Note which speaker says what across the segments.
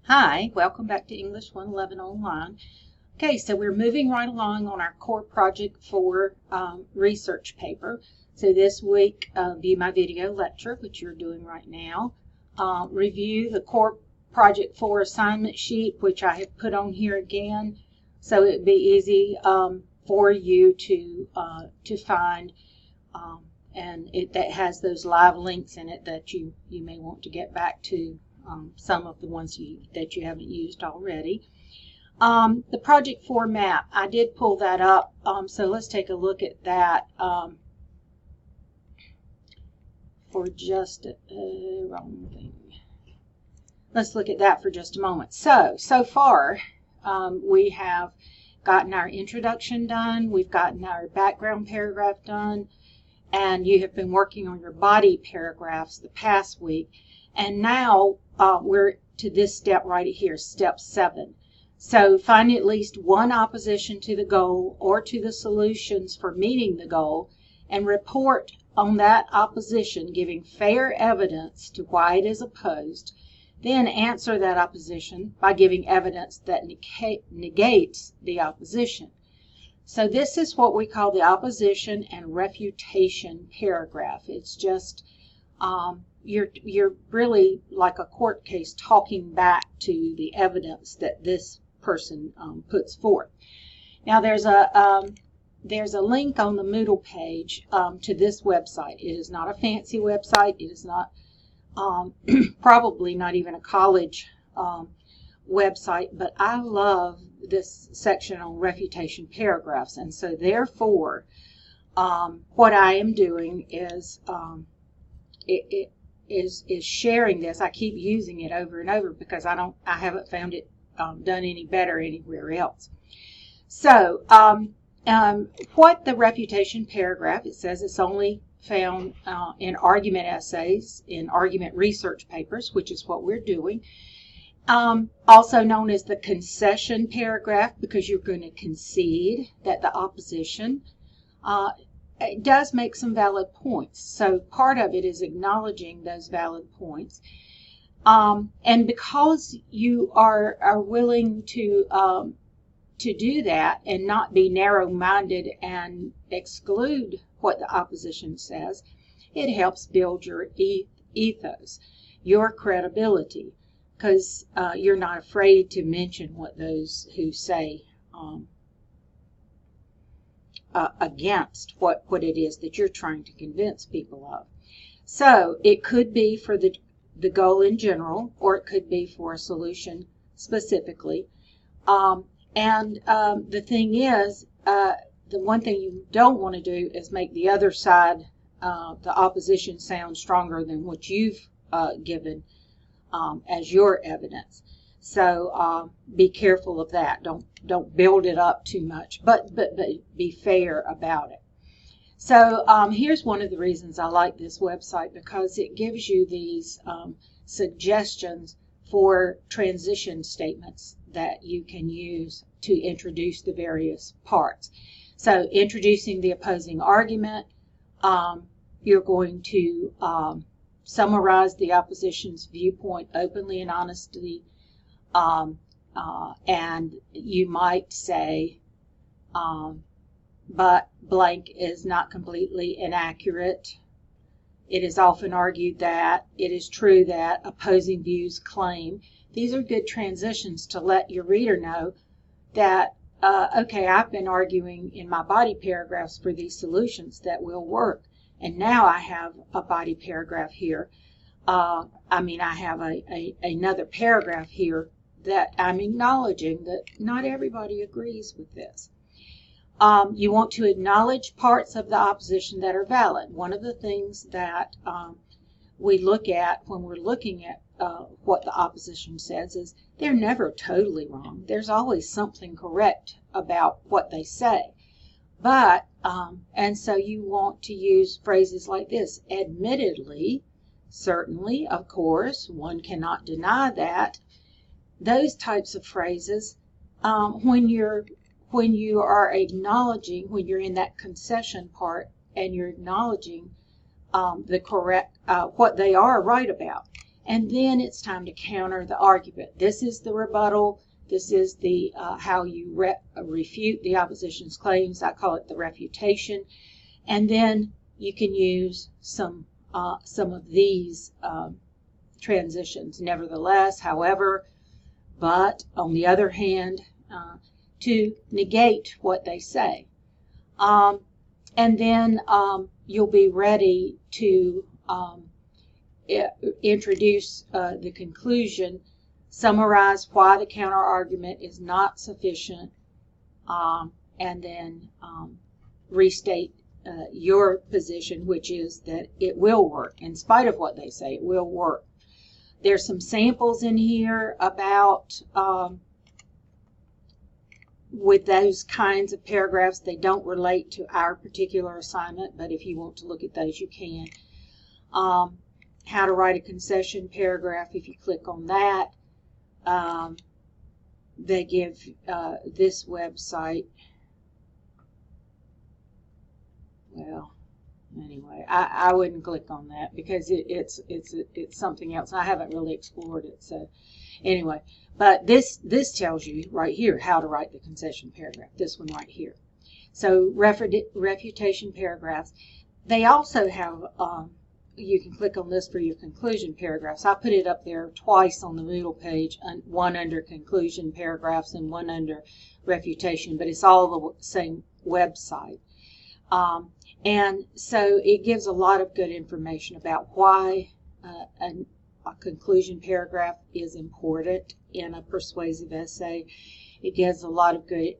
Speaker 1: Hi, welcome back to English 111 Online. Okay, so we're moving right along on our core project for research paper. So this week, view my video lecture, which you're doing right now. Review the core project 4 assignment sheet, which I have put on here again, so it'd be easy for you to find. And that has those live links in it that you may want to get back to. Some of the ones that you haven't used already. The Project 4 map, I did pull that up, so let's take a look at that for just wrong thing. Let's look at that for just a moment. So far, we have gotten our introduction done, we've gotten our background paragraph done, and you have been working on your body paragraphs the past week. And now we're to this step right here, step 7. So find at least one opposition to the goal or to the solutions for meeting the goal and report on that opposition, giving fair evidence to why it is opposed. Then answer that opposition by giving evidence that negates the opposition. So this is what we call the opposition and refutation paragraph. It's just you're really like a court case talking back to the evidence that this person puts forth. Now there's a link on the Moodle page to this website. It is not a fancy website. It is not probably not even a college website, but I love this section on refutation paragraphs, and so therefore what I am doing is is sharing this. I keep using it over and over because I haven't found it done any better anywhere else. So what the refutation paragraph, it says it's only found in argument essays, in argument research papers, which is what we're doing. Also known as the concession paragraph, because you're going to concede that the opposition it does make some valid points. So part of it is acknowledging those valid points. And because you are willing to do that and not be narrow-minded and exclude what the opposition says, it helps build your ethos, your credibility, because you're not afraid to mention what those who say against what it is that you're trying to convince people of. So it could be for the goal in general, or it could be for a solution specifically. The thing is, the one thing you don't want to do is make the other side, the opposition, sound stronger than what you've given as your evidence. So be careful of that. Don't build it up too much, but be fair about it. So here's one of the reasons I like this website, because it gives you these suggestions for transition statements that you can use to introduce the various parts. So introducing the opposing argument, you're going to summarize the opposition's viewpoint openly and honestly. And you might say, but blank is not completely inaccurate. It is often argued that it is true that opposing views claim. These are good transitions to let your reader know that, okay, I've been arguing in my body paragraphs for these solutions that will work. And now I have a body paragraph here. I have another paragraph here that I'm acknowledging that not everybody agrees with this. You want to acknowledge parts of the opposition that are valid. One of the things that we look at when we're looking at what the opposition says is they're never totally wrong. There's always something correct about what they say. But, and so you want to use phrases like this: admittedly, certainly, of course, one cannot deny that. Those types of phrases, when you are acknowledging, when you're in that concession part and you're acknowledging the correct, what they are right about. And then it's time to counter the argument. This is the rebuttal. This is the how you refute the opposition's claims. I call it the refutation. And then you can use some of these transitions. Nevertheless, however, but on the other hand, to negate what they say. And then you'll be ready to introduce the conclusion, summarize why the counter-argument is not sufficient, and then restate your position, which is that it will work. In spite of what they say, it will work. There's some samples in here about with those kinds of paragraphs. They don't relate to our particular assignment, but if you want to look at those, you can. How to write a concession paragraph. If you click on that, they give this website. Well, anyway, I wouldn't click on that because it's something else. I haven't really explored it. So anyway, but this tells you right here how to write the concession paragraph. This one right here. So refutation paragraphs. They also have. You can click on this for your conclusion paragraphs. I put it up there twice on the Moodle page, one under conclusion paragraphs and one under refutation, but it's all the same website. And so it gives a lot of good information about why a conclusion paragraph is important in a persuasive essay. It gives a lot of good,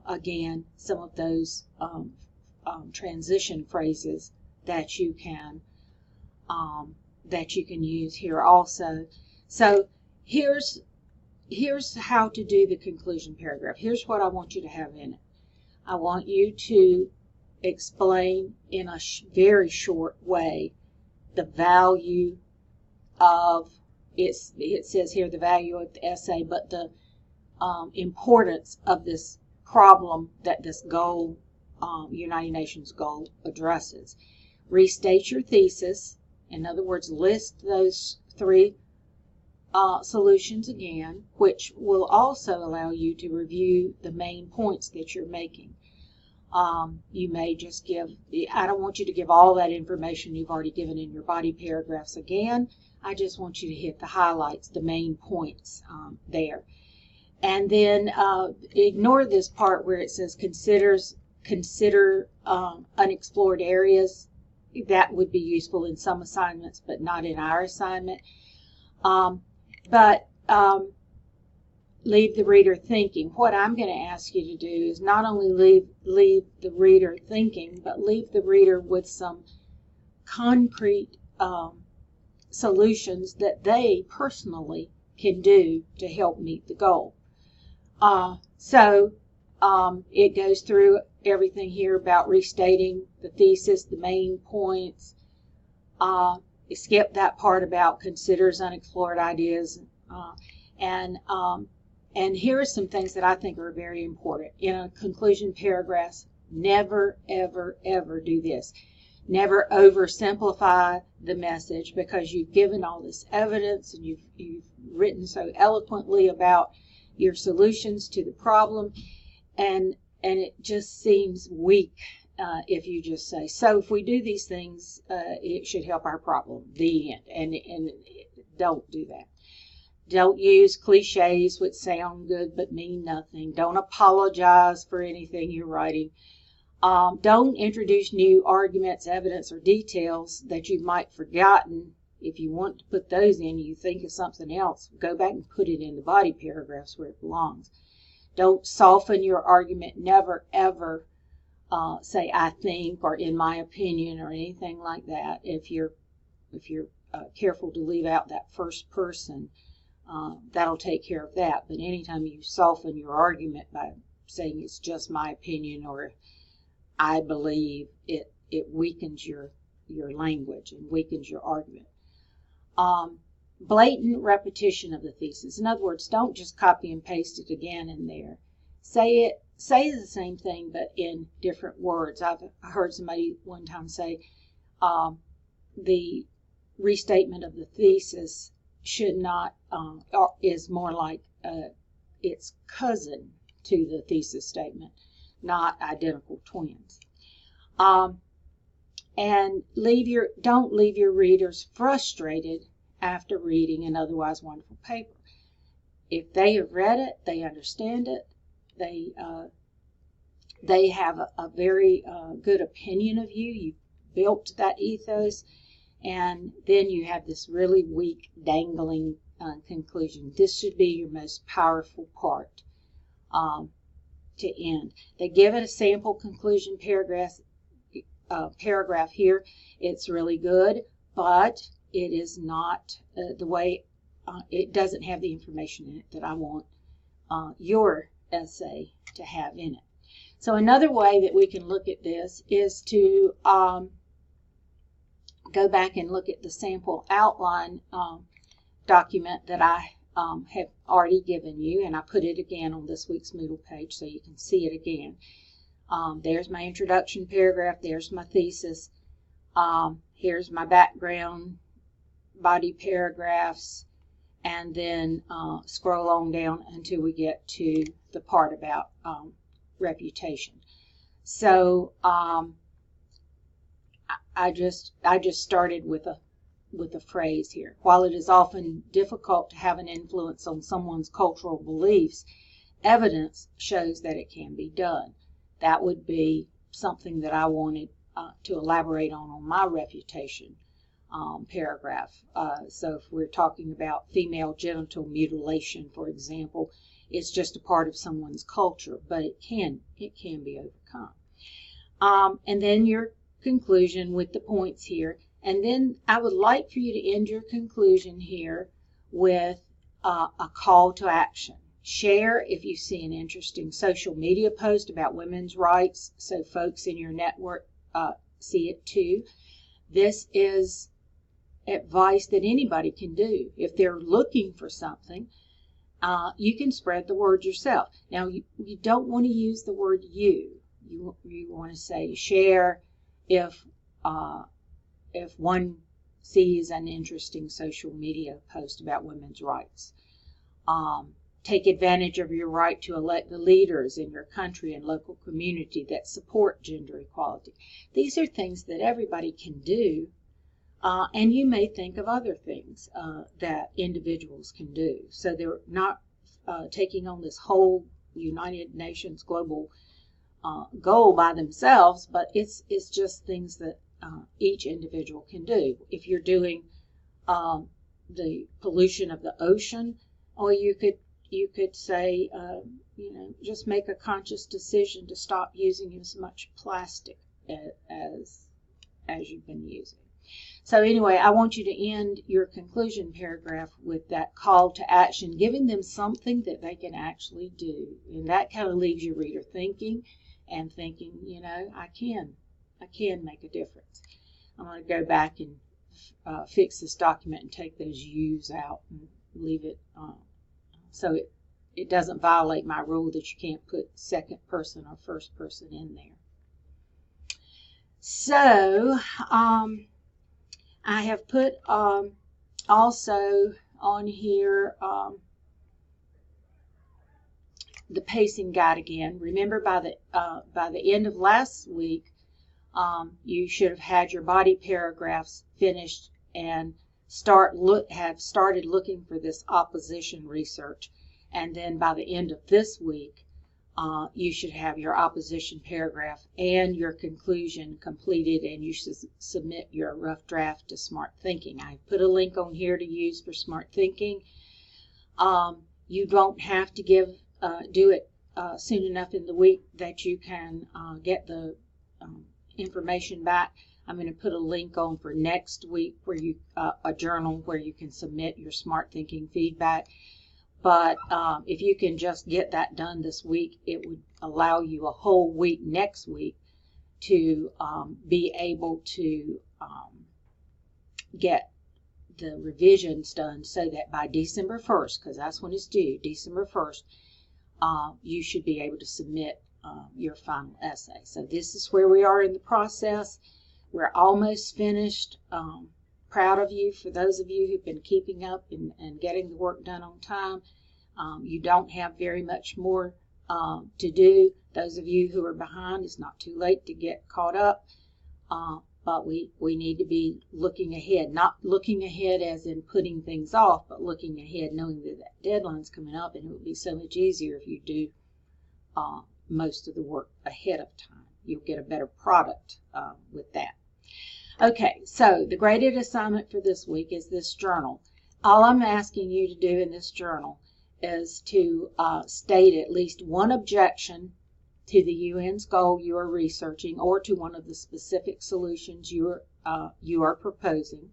Speaker 1: again, some of those transition phrases that you can use here also. So here's how to do the conclusion paragraph. Here's what I want you to have in it. I want you to explain in a very short way the value of it says here the value of the essay, but the importance of this problem that this goal, United Nations goal, addresses. Restate your thesis. In other words, list those three solutions again, which will also allow you to review the main points that you're making. You may just give, I don't want you to give all that information you've already given in your body paragraphs again. I just want you to hit the highlights, the main points there. And then ignore this part where it says consider unexplored areas. That would be useful in some assignments, but not in our assignment. Leave the reader thinking. What I'm going to ask you to do is not only leave the reader thinking, but leave the reader with some concrete solutions that they personally can do to help meet the goal. It goes through everything here about restating the thesis, the main points. Skip that part about considers unexplored ideas. And here are some things that I think are very important. In a conclusion paragraph, never, ever, ever do this. Never oversimplify the message because you've given all this evidence and you've written so eloquently about your solutions to the problem. And it just seems weak if you just say, so if we do these things, it should help our problem. The end. And don't do that. Don't use cliches which sound good but mean nothing. Don't apologize for anything you're writing. Don't introduce new arguments, evidence, or details that you might have forgotten. If you want to put those in, you think of something else, go back and put it in the body paragraphs where it belongs. Don't soften your argument. Never, ever say I think or in my opinion or anything like that. If you're careful to leave out that first person, that'll take care of that. But anytime you soften your argument by saying it's just my opinion or I believe, it weakens your language and weakens your argument. Blatant repetition of the thesis. In other words, don't just copy and paste it again in there. Say the same thing but in different words. I've heard somebody one time say the restatement of the thesis should not, or is more like its cousin to the thesis statement, not identical twins. And don't leave your readers frustrated after reading an otherwise wonderful paper. If they have read it, they understand it, they have a very good opinion of you. You've built that ethos, and then you have this really weak, dangling conclusion. This should be your most powerful part to end. They give it a sample conclusion paragraph here. It's really good, but it is not the way, it doesn't have the information in it that I want your essay to have in it. So another way that we can look at this is to go back and look at the sample outline document that I have already given you, and I put it again on this week's Moodle page so you can see it again. There's my introduction paragraph, there's my thesis, here's my background, body paragraphs, and then scroll on down until we get to the part about reputation. So I just started with a phrase here. While it is often difficult to have an influence on someone's cultural beliefs, evidence shows that it can be done. That would be something that I wanted to elaborate on my reputation paragraph. So if we're talking about female genital mutilation, for example, it's just a part of someone's culture, but it can be overcome. And then your conclusion with the points here. And then I would like for you to end your conclusion here with a call to action. Share if you see an interesting social media post about women's rights so folks in your network see it too. This is advice that anybody can do. If they're looking for something, you can spread the word yourself. Now, you don't want to use the word you. You want to say share if one sees an interesting social media post about women's rights. Take advantage of your right to elect the leaders in your country and local community that support gender equality. These are things that everybody can do, and you may think of other things that individuals can do. So they're not taking on this whole United Nations global goal by themselves, but it's just things that each individual can do. If you're doing the pollution of the ocean, or you could say, just make a conscious decision to stop using as much plastic as you've been using. So anyway, I want you to end your conclusion paragraph with that call to action, giving them something that they can actually do. And that kind of leaves your reader thinking, I can make a difference. I'm going to go back and fix this document and take those U's out and leave it so it doesn't violate my rule that you can't put second person or first person in there. So I have put also on here the pacing guide again. Remember, by the end of last week, you should have had your body paragraphs finished and have started looking for this opposition research. And then by the end of this week, you should have your opposition paragraph and your conclusion completed, and you should submit your rough draft to Smart Thinking. I put a link on here to use for Smart Thinking. You don't have to do it soon enough in the week that you can get the information back. I'm going to put a link on for next week where a journal where you can submit your Smart Thinking feedback. But if you can just get that done this week, it would allow you a whole week next week to be able to get the revisions done so that by December 1st, because that's when it's due, December 1st, you should be able to submit your final essay. So this is where we are in the process. We're almost finished. proud of you for those of you who've been keeping up and getting the work done on time. You don't have very much more to do. Those of you who are behind, it's not too late to get caught up. But we need to be looking ahead, not looking ahead as in putting things off, but looking ahead knowing that that deadline's coming up, and it would be so much easier if you do most of the work ahead of time. You'll get a better product with that. Okay, so the graded assignment for this week is this journal. All I'm asking you to do in this journal is to state at least one objection to the UN's goal you are researching or to one of the specific solutions you are proposing.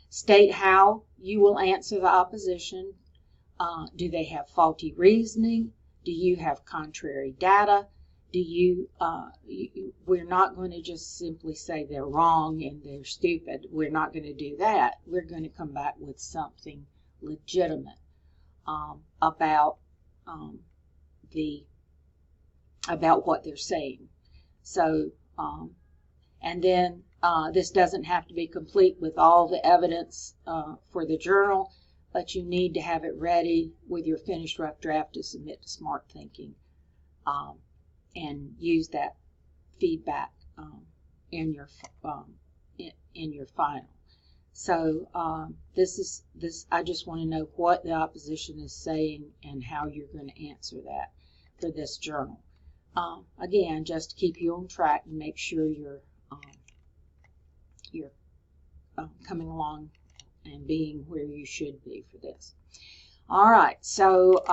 Speaker 1: State how you will answer the opposition. Do they have faulty reasoning? Do you have contrary data? Do you, we're not going to just simply say they're wrong and they're stupid. We're not going to do that. We're going to come back with something legitimate about what they're saying. So, and then this doesn't have to be complete with all the evidence for the journal, but you need to have it ready with your finished rough draft to submit to Smart Thinking, and use that feedback in your final. So I just want to know what the opposition is saying and how you're going to answer that for this journal. Again, just to keep you on track and make sure you're coming along and being where you should be for this. All right, so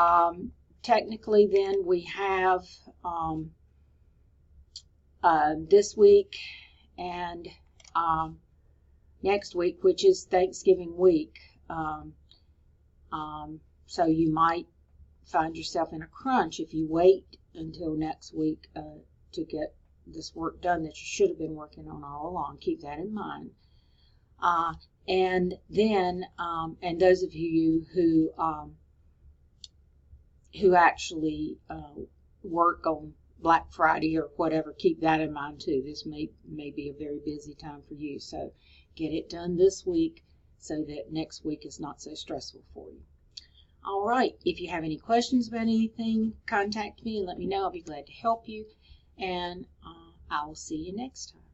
Speaker 1: technically then we have this week and next week, which is Thanksgiving week. So you might find yourself in a crunch if you wait until next week to get this work done that you should have been working on all along. Keep that in mind. And then, and those of you who actually work on Black Friday or whatever, keep that in mind too. This may be a very busy time for you. So get it done this week so that next week is not so stressful for you. All right, if you have any questions about anything, contact me and let me know. I'll be glad to help you. And I will see you next time.